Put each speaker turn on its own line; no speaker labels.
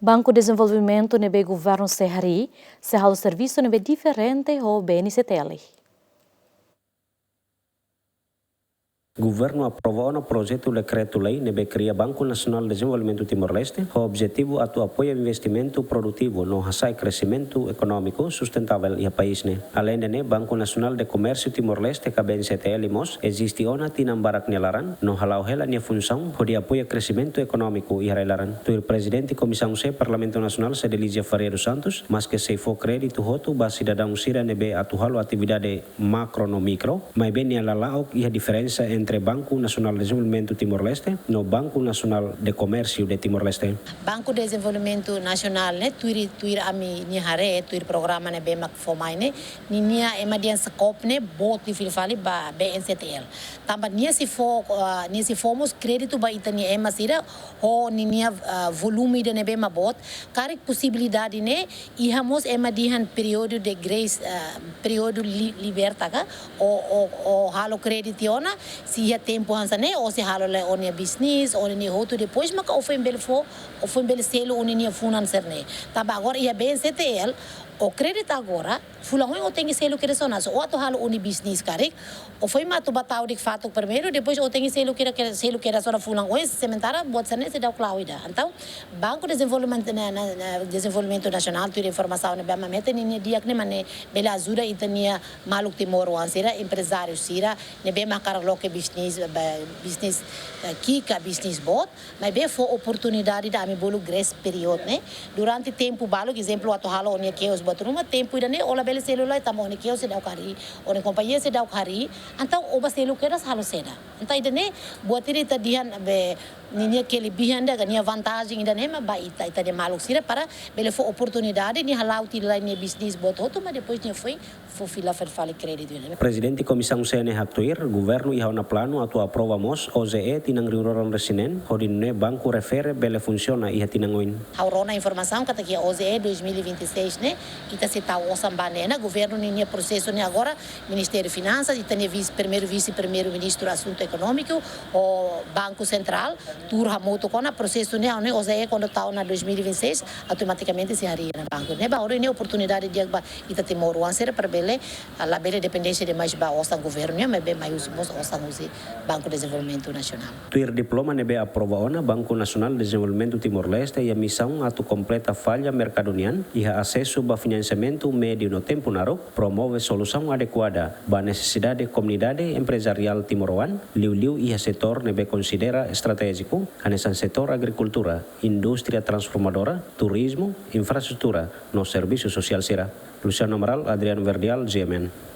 Banco de Desenvolvimento nebe governo sehari, sehalo serviço nebe diferente ho BNCTL.
Governo aprovou no projeto decreto-lei nebe cria Banco Nacional de Desenvolvimento Timor-Leste, com o objetivo atu apoio investimento produtivo no hasai crescimento econômico sustentável e a país ne. Além de Banco Nacional de Comércio Timor-Leste, que BNCTL mos, existe ona tinambarak nelaran, no halau hela nia função, de apoio crescimento econômico e arelaran. Tu o presidente Comissão C Parlamento Nacional Sedelizia Ferreira dos Santos, mas que se for crédito hotu ba cidadão sira nebe atu halo atividade macro no micro, mas bem nia lalaok e a diferença entre Banco Nacional de Desenvolvimento Timor-Leste no Banco Nacional de Comércio de Timor-Leste.
Banco de Desenvolvimento Nacional ne tuir ami ni hare tuir programa ne be mak fomai ne nia emadian skop ne bot di filfali ba BNCTL. Tamba nia si fomos crédito ba itani emasira ho nia volume de ne be mabot karik possibilidade ne ihamos emadihan período de grace período liberta ka o halo creditiona se ia tempo hansa ne ou se halo le onia business ou ne hoto depois maka ofembele selo unia financeiro ne taba agora ia BNCTL o crédito agora fulano eu tenho selo que ressonar o outro halo uni business karik o foi mato batau de fato primeiro depois eu tenho selo que ressonar fulano esse sementara bot sane se dá clauida então Banco de Desenvolvimento Nacional tu informação ne bama meta ni dia que mane bela azura itania maluk timor wansira empresário sira ne bema karlo que business kika business bot mas be for oportunidade da me bolo grace period ne durante tempo balo exemplo ato halo onia que os botruma tempo ida ne ola bele celular tamo ne que os dá o cari ou ne companhia se dá o cari então o baselo que das halo seda então ida ne botiri tadian be ninia que ele bihanda ganha vantagem ida ne ma ba ita de maluk sira para bele for oportunidade ni halau tira ni business bot outro mas depois ne foi fila fale crédito ne
Presidente Comissão CNE Haktuir, governo ia na plano atu aprovamos OZE tinang riuroran resinen, hodinne banco refere bele funciona ia tinangoin.
Haurona informação que aqui OZE 2026 né, kita se tá osambanena, governo ninha processo ne agora, Ministério de Finanças e tem vice-primeiro ministro assunto econômico, o Banco Central, turha moto kona processo ne OZE quando tá na 2026 automaticamente se haria na banco ne ba ora ne oportunidade de ba ita temor wanser para bele a bele dependência de mais ba osan governo mas bem mais osan usi Banco de Desenvolvimento Nacional.
Tuir diploma nebe aprovaona Banco Nacional de Desenvolvimento Timor-Leste e a missão atu completa falha mercadonian e a acesso ba financiamento médio no tempo naro promove solução adequada ba necessidade comunidade empresarial timoroan liu e a setor nebe considera estratégico anesan setor agricultura, indústria transformadora, turismo, infraestrutura no serviço social sira. Luciano Amaral, Adriano Verdial, GMN.